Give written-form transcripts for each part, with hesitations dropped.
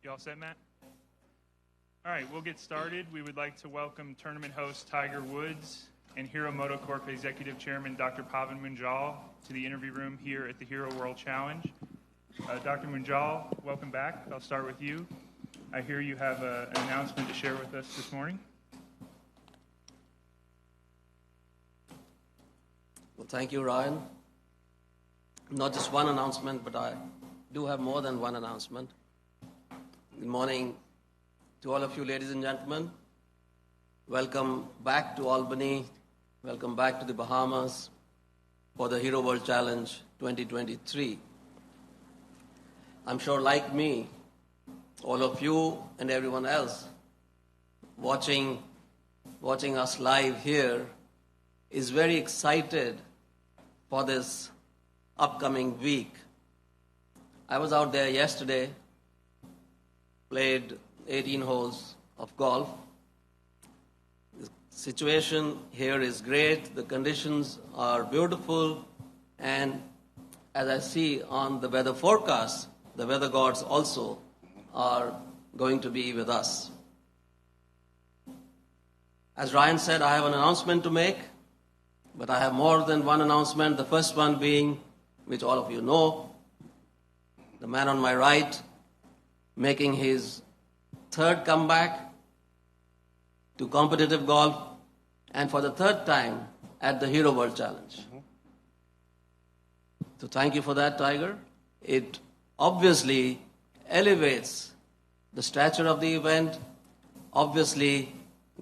You all set, Matt? All right, we'll get started. We would like to welcome tournament host Tiger Woods and Hero MotoCorp Executive Chairman Dr. Pavan Munjal to the interview room here at the Hero World Challenge. Dr. Munjal, welcome back. I'll start with you. I hear you have an announcement to share with us this morning. Well, thank you, Ryan. Not just one announcement, but I do have more than one announcement. Good morning to all of you, ladies and gentlemen. Welcome back to Albany. Welcome back to the Bahamas for the Hero World Challenge 2023. I'm sure, like me, all of you and everyone else watching us live here is very excited for this upcoming week. I was out there yesterday, played 18 holes of golf. The situation here is great, the conditions are beautiful, and as I see on the weather forecast, the weather gods also are going to be with us. As Ryan said, I have an announcement to make, but I have more than one announcement. The first one being, which all of you know, the man on my right making his third comeback to competitive golf, and for the third time at the Hero World Challenge. So thank you for that, Tiger. It obviously elevates the stature of the event, obviously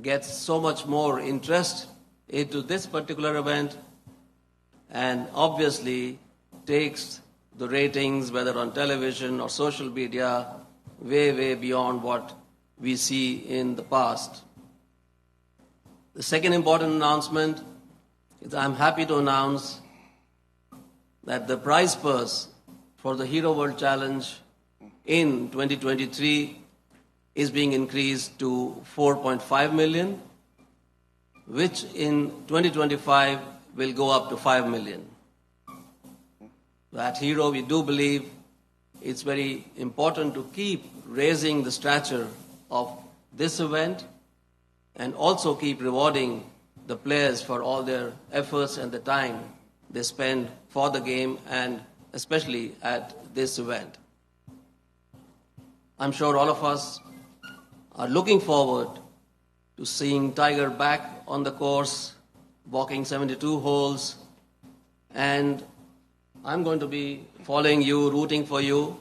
gets so much more interest into this particular event, and obviously takes the ratings, whether on television or social media, way, way beyond what we see in the past. The second important announcement is I'm happy to announce that the prize purse for the Hero World Challenge in 2023 is being increased to 4.5 million, which in 2025 will go up to 5 million. At Hero, we do believe it's very important to keep raising the stature of this event and also keep rewarding the players for all their efforts and the time they spend for the game and especially at this event. I'm sure all of us are looking forward to seeing Tiger back on the course, walking 72 holes, and I'm going to be following you, rooting for you.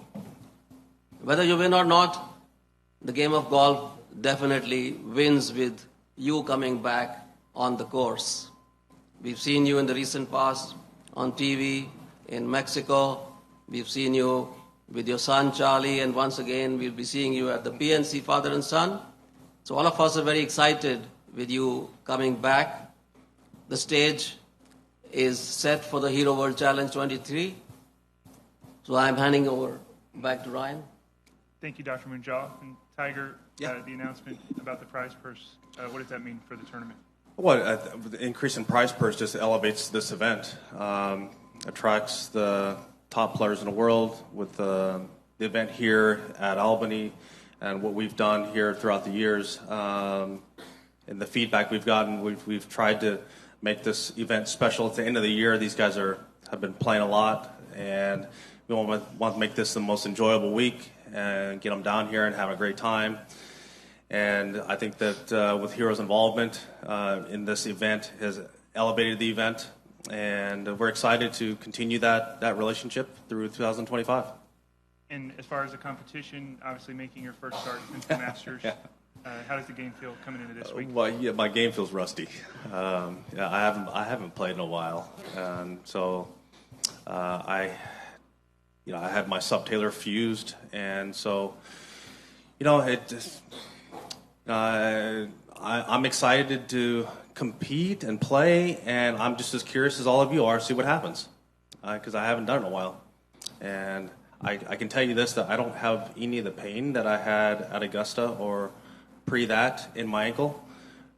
Whether you win or not, the game of golf definitely wins with you coming back on the course. We've seen you in the recent past on TV in Mexico. We've seen you with your son, Charlie, and once again, we'll be seeing you at the PNC Father and Son. So all of us are very excited with you coming back. The stage is set for the Hero World Challenge 23. So I'm handing over back to Ryan. Thank you, Dr. Munjal. And Tiger, the announcement about the prize purse, what does that mean for the tournament? Well, the increase in prize purse just elevates this event, attracts the top players in the world with the event here at Albany and what we've done here throughout the years. And the feedback we've gotten, we've tried to make this event special at the end of the year. These guys have been playing a lot, and we want to make this the most enjoyable week and get them down here and have a great time. And I think that with Hero's involvement in this event has elevated the event, and we're excited to continue that relationship through 2025. And as far as the competition, obviously making your first start since the Masters, how does the game feel coming into this week? Well, yeah, my game feels rusty. I haven't played in a while, and so I had my sub-tailor fused, and so I'm excited to compete and play, and I'm just as curious as all of you are to see what happens, because I haven't done it in a while. And I can tell you this, that I don't have any of the pain that I had at Augusta or pre that in my ankle.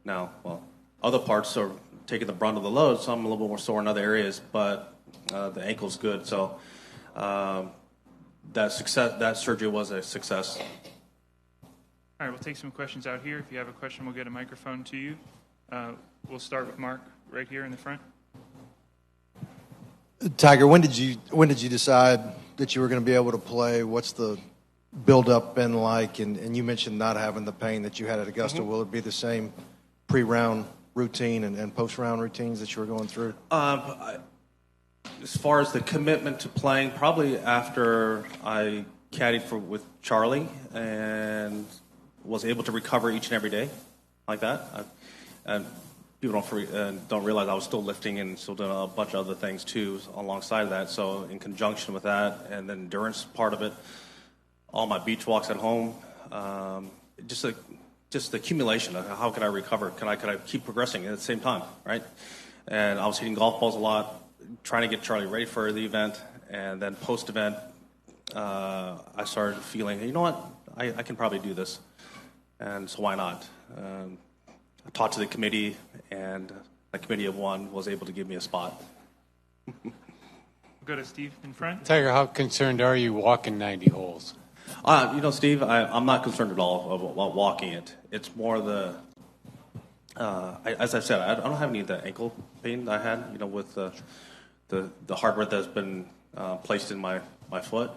Now, well, other parts are taking the brunt of the load, so I'm a little bit more sore in other areas, but the ankle's good. So that surgery was a success. All right, we'll take some questions out here. If you have a question, we'll get a microphone to you. We'll start with Mark right here in the front. Tiger, when did you decide that you were going to be able to play? What's the build-up been like? And you mentioned not having the pain that you had at Augusta. Will it be the same pre-round routine and post-round routines that you were going through? As far as the commitment to playing, probably after I caddied with Charlie and was able to recover each and every day like that. And people don't realize I was still lifting and still doing a bunch of other things too alongside of that. So in conjunction with that and the endurance part of it, all my beach walks at home, just the accumulation of how can I recover? Can I keep progressing at the same time, right? And I was hitting golf balls a lot, trying to get Charlie ready for the event, and then post-event, I started feeling, you know what, I can probably do this, and so why not? I talked to the committee, and a committee of one was able to give me a spot. Go to Steve in front. Tiger, how concerned are you walking 90 holes? Steve, I'm not concerned at all about walking it. It's more as I said, I don't have any of the ankle pain that I had, with the hardware that's been placed in my foot.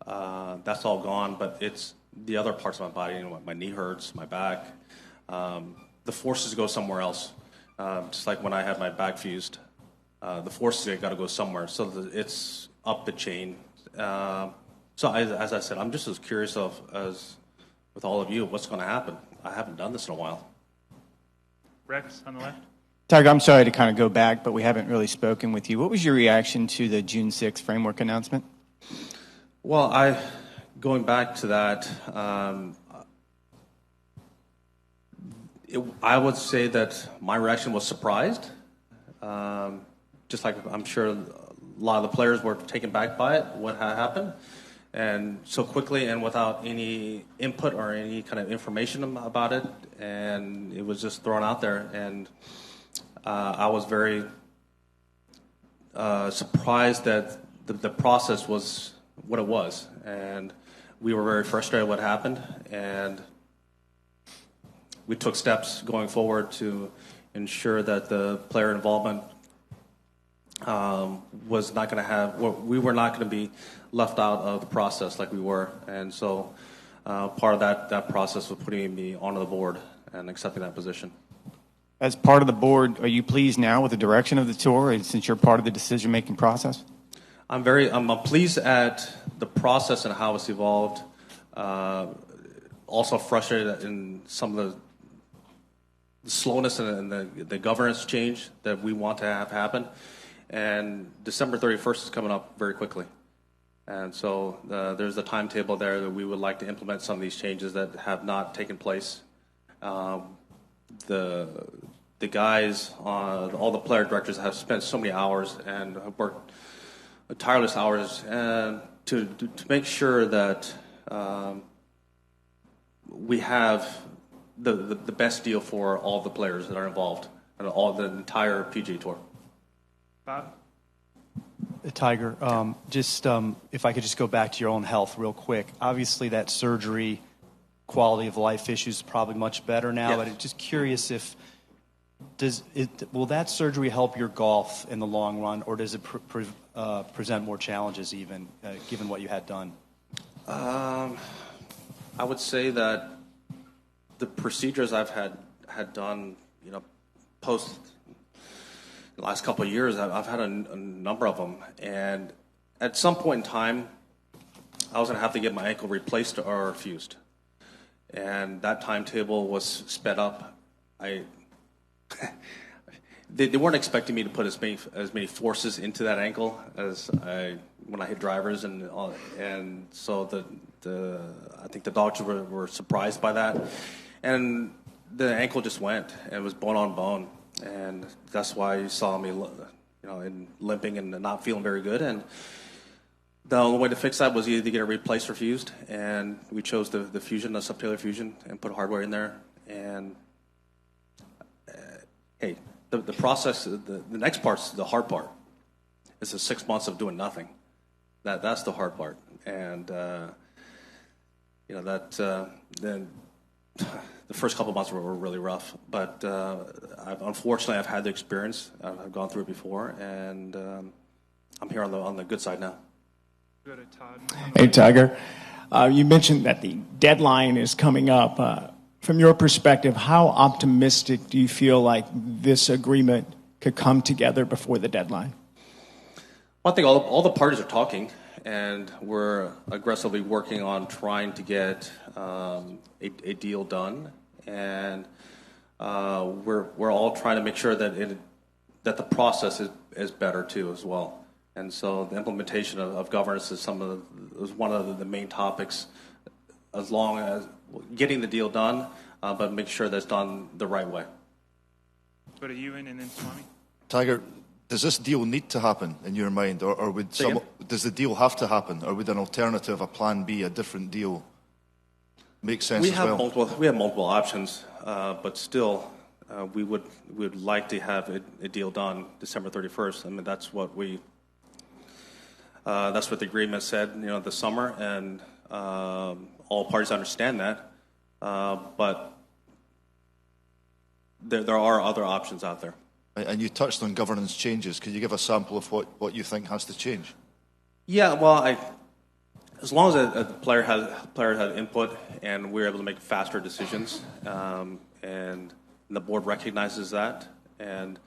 That's all gone, but it's the other parts of my body. My knee hurts, my back. The forces go somewhere else. Just like when I had my back fused, the forces got to go somewhere. So it's up the chain. So as I said, I'm just as curious as with all of you, what's going to happen. I haven't done this in a while. Rex on the left. Tiger, I'm sorry to kind of go back, but we haven't really spoken with you. What was your reaction to the June 6th framework announcement? Well, going back to that, I would say that my reaction was surprised. Just like I'm sure a lot of the players were taken back by it, what had happened. And so quickly and without any input or any kind of information about it, and it was just thrown out there. And I was very surprised that the process was what it was, and we were very frustrated what happened, and we took steps going forward to ensure that the player involvement was not going to have, we were not going to be left out of the process like we were. And so part of that process was putting me onto the board and accepting that position. As part of the board, are you pleased now with the direction of the tour since you're part of the decision-making process? I'm pleased at the process and how it's evolved. Also frustrated in some of the slowness and the governance change that we want to have happen. And December 31st is coming up very quickly. And so there's a timetable there that we would like to implement some of these changes that have not taken place. The guys, all the player directors have spent so many hours and have worked tireless hours and to make sure that we have the best deal for all the players that are involved and all the entire PGA Tour. Bob? Tiger, if I could just go back to your own health real quick. Obviously, that surgery, quality of life issues is probably much better now. Yes. But I'm just curious will that surgery help your golf in the long run, or does it present more challenges even, given what you had done? I would say that the procedures I've had done, post the last couple of years, I've had a number of them, and at some point in time, I was going to have to get my ankle replaced or fused, and that timetable was sped up. They weren't expecting me to put as many forces into that ankle as when I hit drivers, and so I think the doctors were surprised by that, and the ankle just went and it was bone on bone. And that's why you saw me, limping and not feeling very good. And the only way to fix that was either to get it replaced or fused. And we chose the fusion, the subtalar fusion, and put hardware in there. And hey, the process, the next part's the hard part. It's the 6 months of doing nothing. That's the hard part. And then the first couple months were really rough, but unfortunately I've had the experience. I've gone through it before, and I'm here on the good side now. Go to Todd. Hey, Tiger. You mentioned that the deadline is coming up. From your perspective, how optimistic do you feel like this agreement could come together before the deadline? Well, I think all the parties are talking, and we're aggressively working on trying to get a deal done, and we're all trying to make sure that the process is better too as well. And so the implementation of governance is one of the main topics, as long as getting the deal done, but make sure that's done the right way. Go to Ewan and then Swami. Tiger, does this deal need to happen in your mind, or does the deal have to happen, or would an alternative, a plan B, a different deal, make sense We as have well? we have multiple options, but still, we would like to have a deal done December 31st. I mean, that's what the agreement said, this summer, and all parties understand that. But there are other options out there. And you touched on governance changes. Could you give a sample of what you think has to change? Yeah, well, as long as a player has input and we're able to make faster decisions, and the board recognizes that, and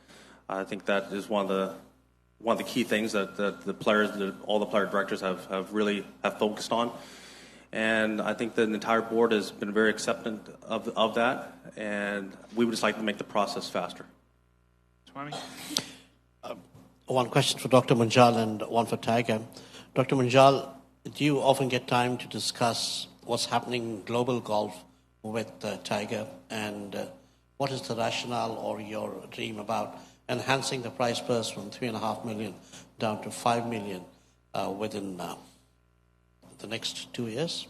I think that is one of the key things that all the player directors have focused on. And I think that the entire board has been very acceptant of that, and we would just like to make the process faster. Swami? One question for Dr. Munjal and one for Tiger. Dr. Munjal, do you often get time to discuss what's happening in global golf with Tiger, and what is the rationale or your dream about enhancing the prize purse from $3.5 million down to $5 million within the next 2 years?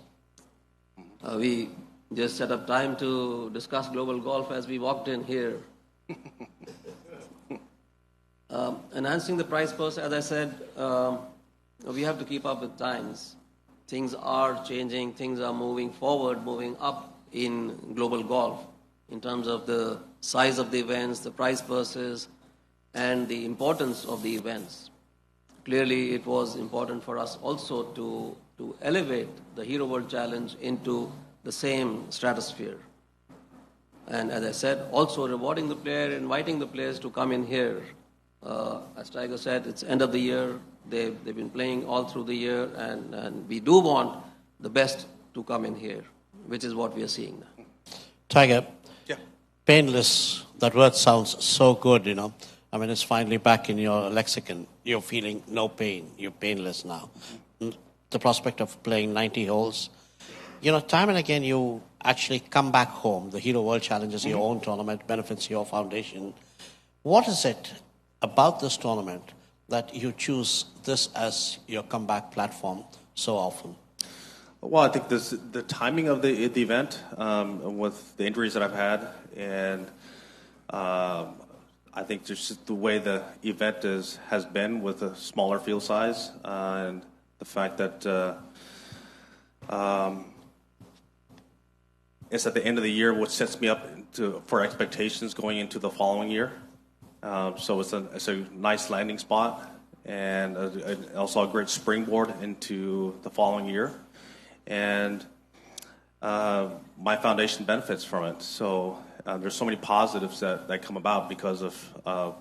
We just set up time to discuss global golf as we walked in here. Enhancing the prize purse, as I said, we have to keep up with times. Things are changing, things are moving forward, moving up in global golf in terms of the size of the events, the prize purses, and the importance of the events. Clearly, it was important for us also to elevate the Hero World Challenge into the same stratosphere. And as I said, also rewarding the player, inviting the players to come in here. As Tiger said, it's end of the year. They've been playing all through the year, and we do want the best to come in here, which is what we are seeing now. Tiger, Yeah. painless, that word sounds so good, I mean, it's finally back in your lexicon. You're feeling no pain. You're painless now. The prospect of playing 90 holes. Time and again, you actually come back home. The Hero World Challenge is your own tournament, benefits your foundation. What is it about this tournament that you choose this as your comeback platform so often? Well, I think the timing of the event, with the injuries that I've had, and I think just the way the event has been with a smaller field size, and the fact that it's at the end of the year, which sets me up for expectations going into the following year. So it's a nice landing spot, and also a great springboard into the following year. And my foundation benefits from it. So there's so many positives that come about because of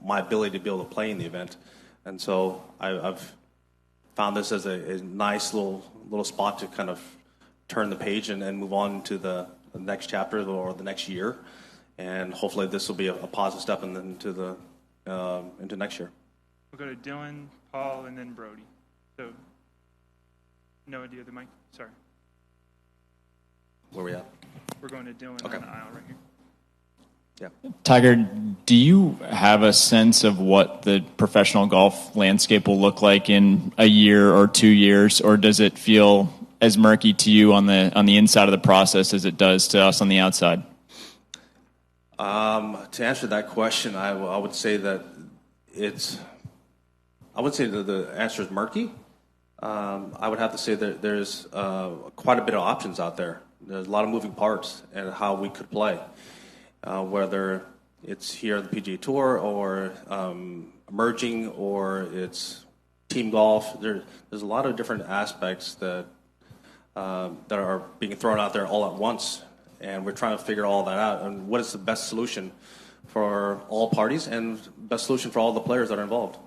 my ability to be able to play in the event. And so I've found this as a nice little spot to kind of turn the page and move on to the next chapter or the next year. And hopefully this will be a positive step into next year. We'll go to Dylan, Paul, and then Brody. So, Noah, do you have the mic? Sorry. Where are we at? We're going to Dylan Okay. on the aisle right here. Yeah. Tiger, do you have a sense of what the professional golf landscape will look like in a year or 2 years, or does it feel as murky to you on the inside of the process as it does to us on the outside? To answer that question, I would say that I would say that the answer is murky. I would have to say that there's quite a bit of options out there. There's a lot of moving parts and how we could play, whether it's here on the PGA Tour or emerging or it's team golf. There's a lot of different aspects that are being thrown out there all at once, and we're trying to figure all that out and what is the best solution for all parties and best solution for all the players that are involved.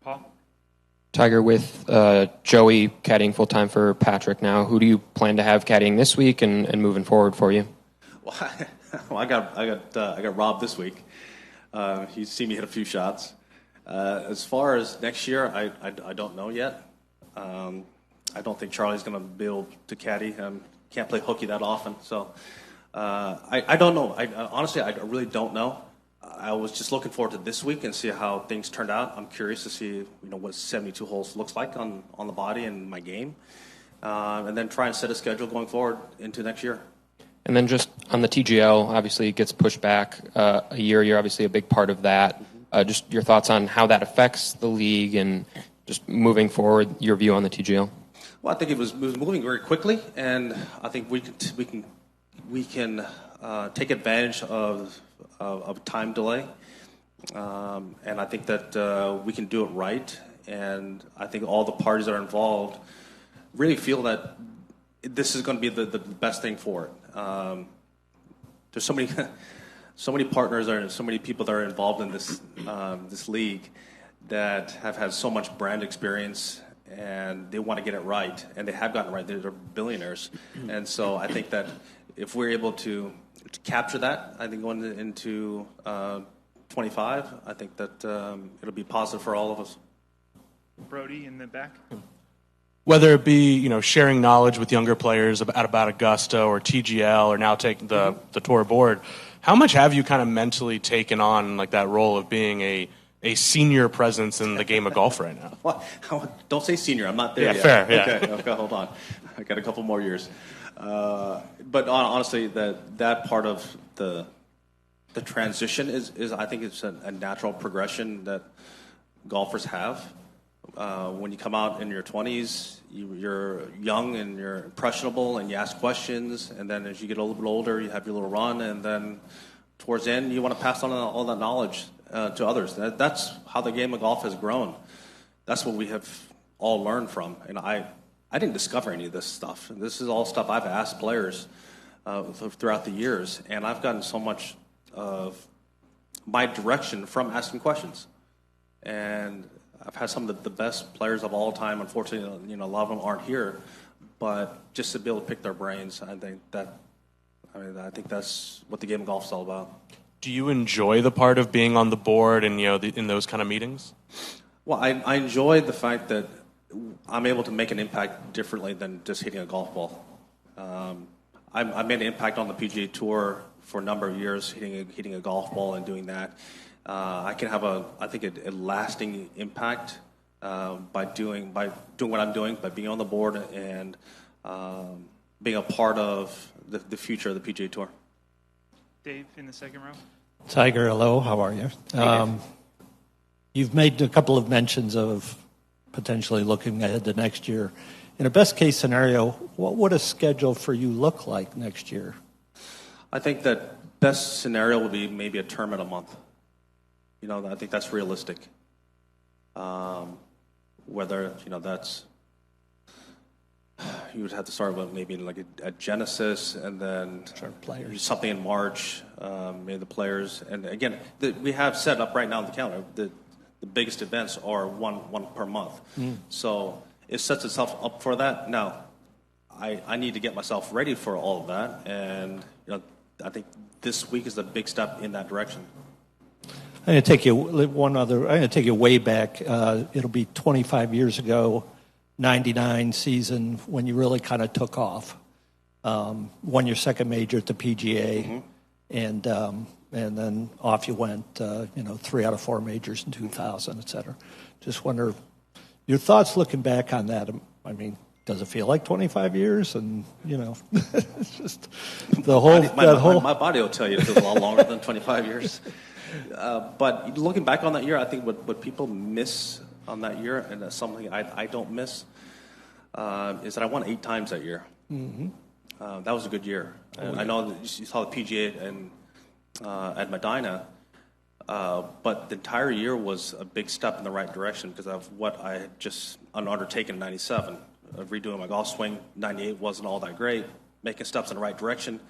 Paul? Tiger, with Joey caddying full time for Patrick now, who do you plan to have caddying this week and moving forward for you? Well, I got robbed this week. He's seen me hit a few shots. As far as next year, I don't know yet. I don't think Charlie's going to be able to caddy. Can't play hooky that often, so I don't know. Honestly, I really don't know. I was just looking forward to this week and see how things turned out. I'm curious to see what 72 holes looks like on the body and my game, and then try and set a schedule going forward into next year. And then just on the TGL, obviously it gets pushed back a year. You're obviously a big part of that. Just your thoughts on how that affects the league and just moving forward, your view on the TGL. Well, I think it was moving very quickly, and I think we can take advantage of time delay, and I think that we can do it right. And I think all the parties that are involved really feel that this is going to be the best thing for it. There's so many partners and so many people that are involved in this league that have had so much brand experience, and they want to get it right, and they have gotten it right. They're billionaires, and so I think that if we're able to capture that, I think going into 25, I think that it'll be positive for all of us. Brody in the back. Whether it be sharing knowledge with younger players about Augusta or TGL or now taking the tour board, how much have you kind of mentally taken on like that role of being a senior presence in the game of golf right now? Well, don't say senior. I'm not there yet. Fair. Yeah. Okay, hold on. I got a couple more years. But honestly, that part of the transition is I think it's a natural progression that golfers have. When you come out in your 20s, you're young and you're impressionable and you ask questions, and then as you get a little bit older, you have your little run, and then towards the end, you want to pass on all that knowledge to others. That's how the game of golf has grown. That's what we have all learned from. And I didn't discover any of this stuff. This is all stuff I've asked players throughout the years, and I've gotten so much of my direction from asking questions. And I've had some of the best players of all time. Unfortunately, a lot of them aren't here, but just to be able to pick their brains, I think that's what the game of golf is all about. Do you enjoy the part of being on the board and in those kind of meetings? Well, I enjoy the fact that I'm able to make an impact differently than just hitting a golf ball. I made an impact on the PGA Tour for a number of years, hitting a golf ball and doing that. I can have a lasting impact by doing what I'm doing, by being on the board and being a part of the future of the PGA Tour. Dave in the second row. Tiger, hello. How are you? You've made a couple of mentions of potentially looking ahead to next year. In a best-case scenario, what would a schedule for you look like next year? I think that best scenario would be maybe a tournament a month. I think that's realistic. Whether that's you would have to start with maybe like a Genesis and then something in March, maybe the players. And again, we have set up right now on the calendar the biggest events are one per month. So it sets itself up for that. Now, I need to get myself ready for all of that, and I think this week is a big step in that direction. I'm going to take you I'm going to take you way back. It'll be 25 years ago, 99 season when you really kind of took off. Won your second major at the PGA, and then off you went. 3 out of 4 majors in 2000, et cetera. Just wonder your thoughts looking back on that. I mean, does it feel like 25 years? And it's just the whole. My body will tell you it feels a lot longer than 25 years. But looking back on that year, I think what people miss on that year, and that's something I don't miss, is that I won 8 times that year. Mm-hmm. That was a good year. And I know that you saw the PGA at Medina, but the entire year was a big step in the right direction because of what I had just undertaken in 97. Redoing my golf swing, 98 wasn't all that great, making steps in the right direction.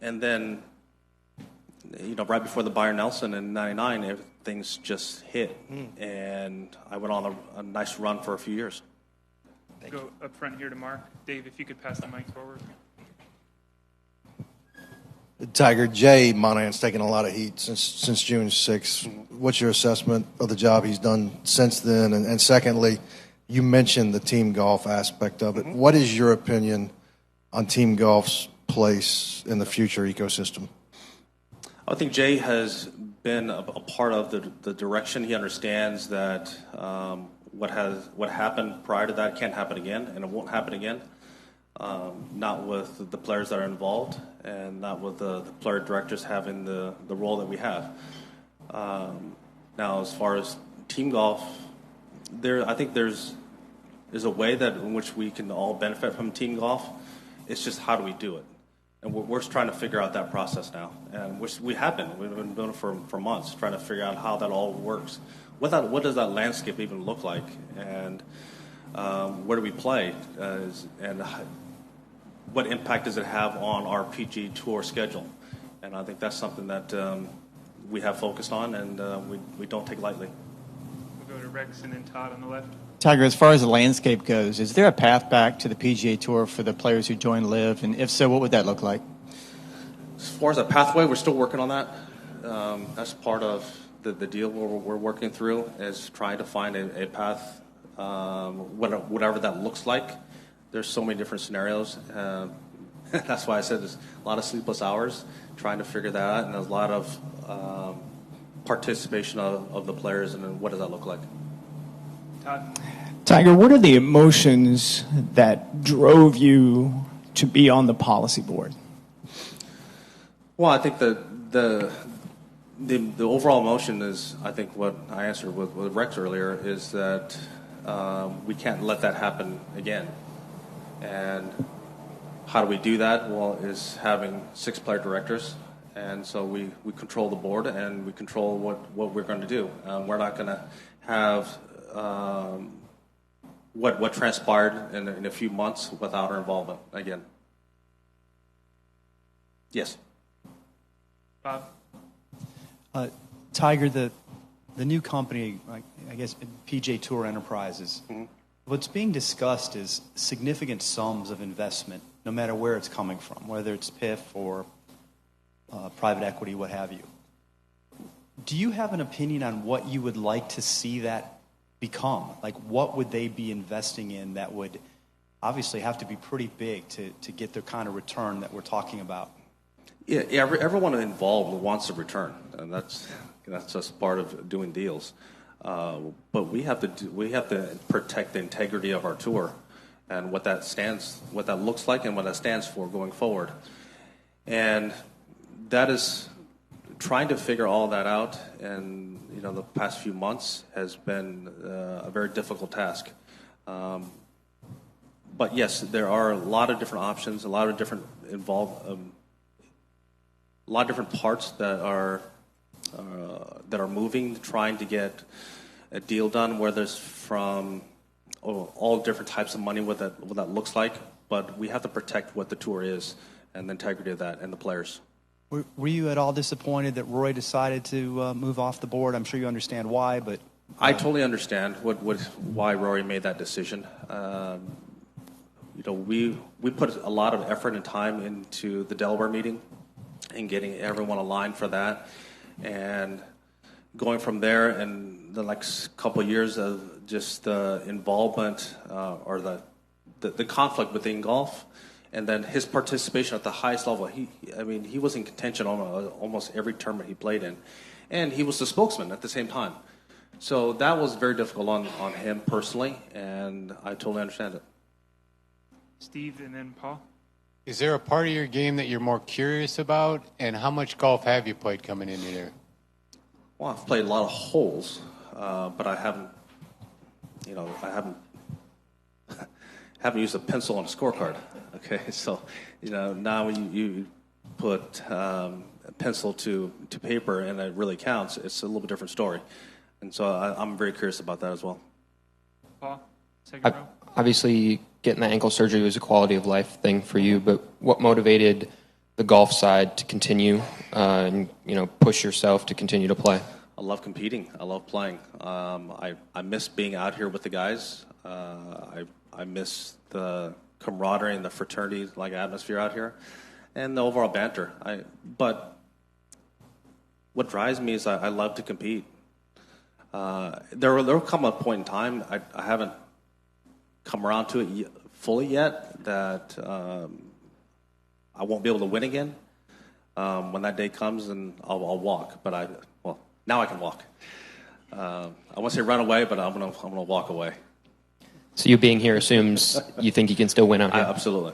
And then, right before the Byron Nelson in 99, things just hit. And I went on a nice run for a few years. Go up front here to Mark. Dave, if you could pass the mic forward. Tiger, Jay Monahan's taken a lot of heat since June 6th. What's your assessment of the job he's done since then? And secondly, you mentioned the team golf aspect of it. What is your opinion on team golf's place in the future ecosystem? I think Jay has been a part of the direction. He understands that what happened prior to that can't happen again, and it won't happen again. Not with the players that are involved, and not with the player directors having the role that we have. Now, as far as team golf, I think there's a way that in which we can all benefit from team golf. It's just how do we do it, and we're trying to figure out that process now, and we've been doing it for months, trying to figure out how that all works. What does that landscape even look like, and where do we play, and what impact does it have on our PG Tour schedule? And I think that's something that we have focused on, and we don't take lightly. We'll go to Rex and then Todd on the left. Tiger, as far as the landscape goes, is there a path back to the PGA Tour for the players who join LIV? And if so, what would that look like? As far as a pathway, we're still working on that. That's part of the deal we're working through, is trying to find a path, whatever that looks like. There's so many different scenarios. That's why I said there's a lot of sleepless hours trying to figure that out, and there's a lot of participation of the players, and then what does that look like? Todd? Tiger, what are the emotions that drove you to be on the policy board? Well, I think the overall emotion is, I think what I answered with Rex earlier, is that we can't let that happen again. And how do we do that? Well, is having 6 player directors. And so we control the board, and we control what we're going to do. We're not going to have what transpired in a few months without our involvement again. Yes. Bob? Tiger, the new company, I guess PGA Tour Enterprises, what's being discussed is significant sums of investment, no matter where it's coming from, whether it's PIF or private equity, what have you. Do you have an opinion on what you would like to see that become? Like, what would they be investing in that would obviously have to be pretty big to get the kind of return that we're talking about? Yeah, everyone involved wants a return, and that's just part of doing deals. But we have to protect the integrity of our tour, and what that looks like, and what that stands for going forward. And that is trying to figure all that out. And the past few months has been a very difficult task. But yes, there are a lot of different options, a lot of different a lot of different parts that are moving, trying to get a deal done, whether it's from all different types of money, what that looks like. But we have to protect what the tour is and the integrity of that and the players. Were you at all disappointed that Roy decided to move off the board? I'm sure you understand why, but... I totally understand why Rory made that decision. We put a lot of effort and time into the Delaware meeting and getting everyone aligned for that, and going from there, and the next couple of years of just the involvement or the conflict within golf, and then his participation at the highest level. He was in contention on almost every tournament he played in, and he was the spokesman at the same time. So that was very difficult on him personally, and I totally understand it. Steve and then Paul. Is there a part of your game that you're more curious about, and how much golf have you played coming into there? Well, I've played a lot of holes, but I haven't I haven't used a pencil on a scorecard. Okay, so now when you put a pencil to paper and it really counts, it's a little bit different story. And so I'm very curious about that as well. Paul, second row. Obviously, getting the ankle surgery was a quality of life thing for you, but what motivated the golf side to continue and push yourself to continue to play? I love competing. I love playing. I miss being out here with the guys. I miss the camaraderie and the fraternity like atmosphere out here, and the overall banter. But what drives me is I love to compete. There will come a point in time, I haven't come around to it fully yet, that I won't be able to win again. When that day comes, and I'll walk. But now I can walk. I won't say run away, but I'm gonna walk away. So you being here assumes you think you can still win out here? Absolutely.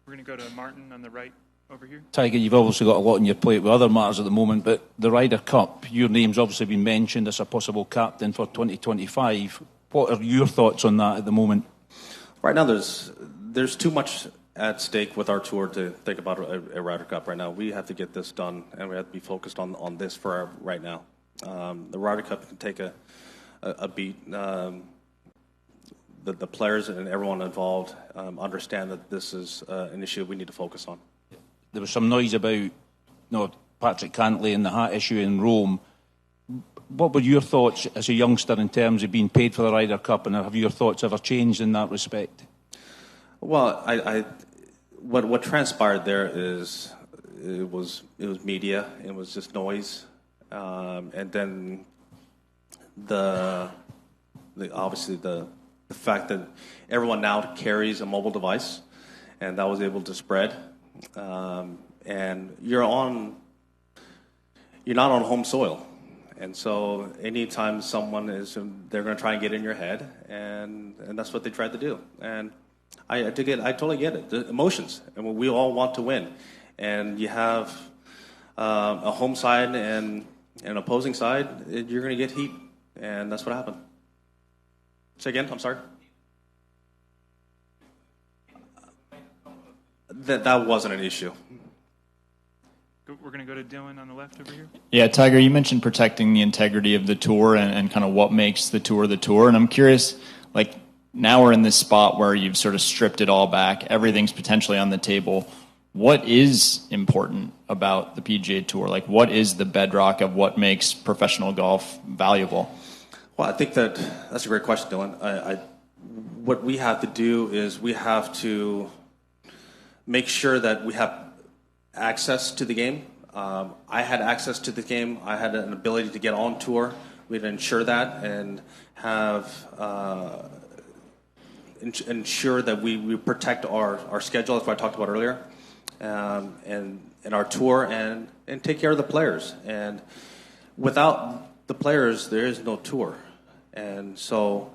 We're going to go to Martin on the right over here. Tiger, you've obviously got a lot on your plate with other matters at the moment, but the Ryder Cup, your name's obviously been mentioned as a possible captain for 2025. What are your thoughts on that at the moment? Right now, there's too much at stake with our tour to think about a Ryder Cup right now. We have to get this done, and we have to be focused on this for right now. The Ryder Cup can take a beat. The players and everyone involved understand that this is an issue we need to focus on. There was some noise about Patrick Cantley and the hat issue in Rome. What were your thoughts as a youngster in terms of being paid for the Ryder Cup, and have your thoughts ever changed in that respect? Well, what transpired there is it was media. It was just noise, and then obviously the fact that everyone now carries a mobile device, and that was able to spread. And you're not on home soil, and so anytime someone they're going to try and get in your head, and that's what they tried to do. And I totally get it. The emotions, and we all want to win, and you have a home side and an opposing side. You're going to get heat, and that's what happened. Say again, I'm sorry? That wasn't an issue. We're going to go to Dylan on the left over here. Yeah, Tiger, you mentioned protecting the integrity of the tour and kind of what makes the tour. And I'm curious, now we're in this spot where you've sort of stripped it all back. Everything's potentially on the table. What is important about the PGA Tour? What is the bedrock of what makes professional golf valuable? Well, I think that's a great question, Dylan. What we have to do is we have to make sure that we have access to the game. I had access to the game. I had an ability to get on tour. We had to ensure that and have ensure that we protect our schedule, as I talked about earlier, and our tour, and take care of the players. And without the players, there is no tour. And so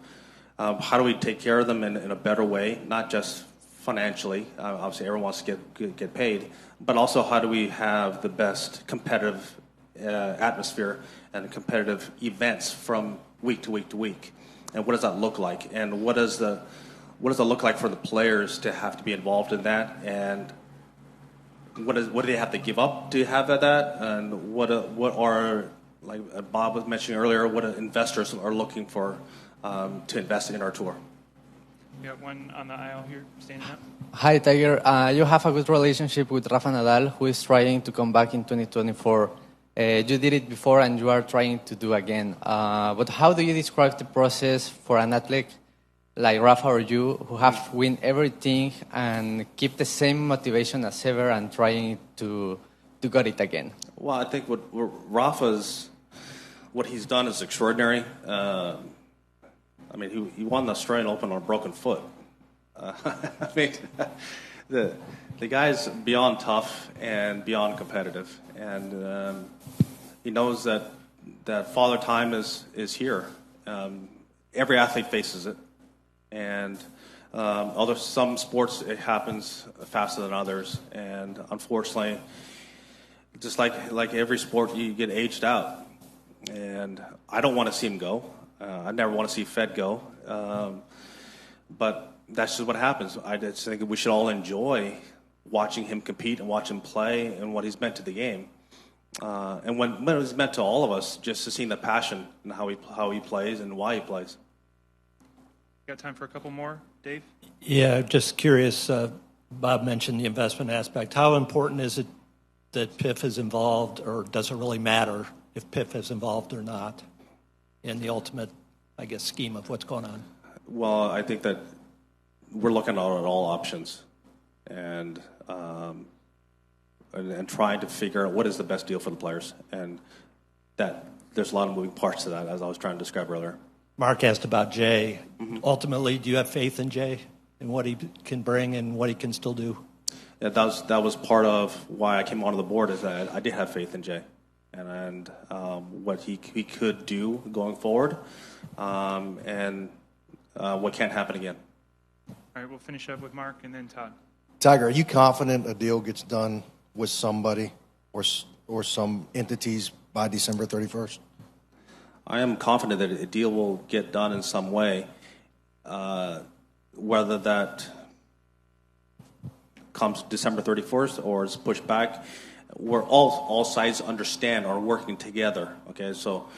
how do we take care of them in a better way, not just financially? Obviously, everyone wants to get paid, but also how do we have the best competitive atmosphere and competitive events from week to week to week? And what does that look like? And what does it look like for the players to have to be involved in that? And what do they have to give up to have that? And what are, like Bob was mentioning earlier, what investors are looking for to invest in our tour? We got one on the aisle here, standing up. Hi, Tiger. You have a good relationship with Rafa Nadal, who is trying to come back in 2024. You did it before, and you are trying to do again. But how do you describe the process for an athlete like Rafa or you, who have win everything and keep the same motivation as ever and trying to get it again? Well, I think what he's done is extraordinary. I mean, he won the Australian Open on a broken foot. I mean, the guy's beyond tough and beyond competitive, and he knows that Father Time is here. Every athlete faces it, and although some sports it happens faster than others, and unfortunately, just like every sport, you get aged out. And I don't want to see him go. I never want to see Fed go, but that's just what happens. I just think we should all enjoy watching him compete and watch him play and what he's meant to the game. And when it was meant to all of us, just to see the passion and how he plays and why he plays. Got time for a couple more, Dave? Yeah, just curious. Bob mentioned the investment aspect. How important is it that PIF is involved, or does it really matter if PIF is involved or not in the ultimate, I guess, scheme of what's going on? Well, I think that we're looking at all options and trying to figure out what is the best deal for the players. And that there's a lot of moving parts to that, as I was trying to describe earlier. Mark asked about Jay. Ultimately, do you have faith in Jay and what he can bring and what he can still do? Yeah, that was part of why I came onto the board, is that I did have faith in Jay and what he could do going forward, and what can't happen again. All right, we'll finish up with Mark and then Todd. Tiger, are you confident a deal gets done with somebody or some entities by December 31st? I am confident that a deal will get done in some way, whether that comes December 31st or is pushed back. Where all sides understand are working together. Okay, so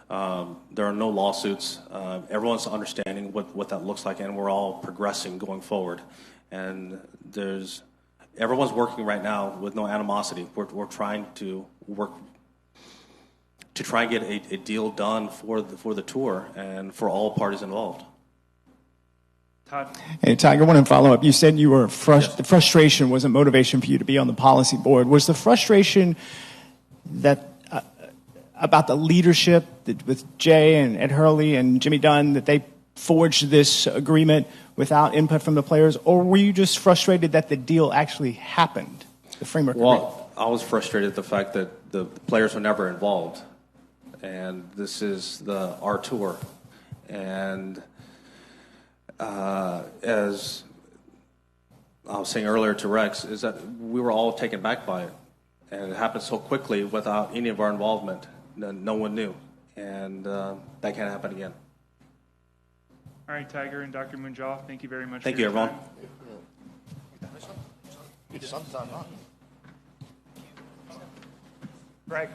there are no lawsuits. Everyone's understanding what that looks like, and we're all progressing going forward. And everyone's working right now with no animosity. We're trying to work to try and get a deal done for the tour and for all parties involved. Todd? Hey, Tiger, one follow-up. You said you were the frustration was a motivation for you to be on the policy board. Was the frustration that about the leadership with Jay and Ed Hurley and Jimmy Dunn, that they forged this agreement without input from the players, or were you just frustrated that the deal actually happened, the framework agreement? Well, I was frustrated at the fact that the players were never involved, and this is our tour, and as I was saying earlier to Rex, is that we were all taken back by it, and it happened so quickly without any of our involvement. No one knew, and that can't happen again. All right, Tiger and Dr. Munjal, thank you very much. Thank for you, your everyone. Time. Greg.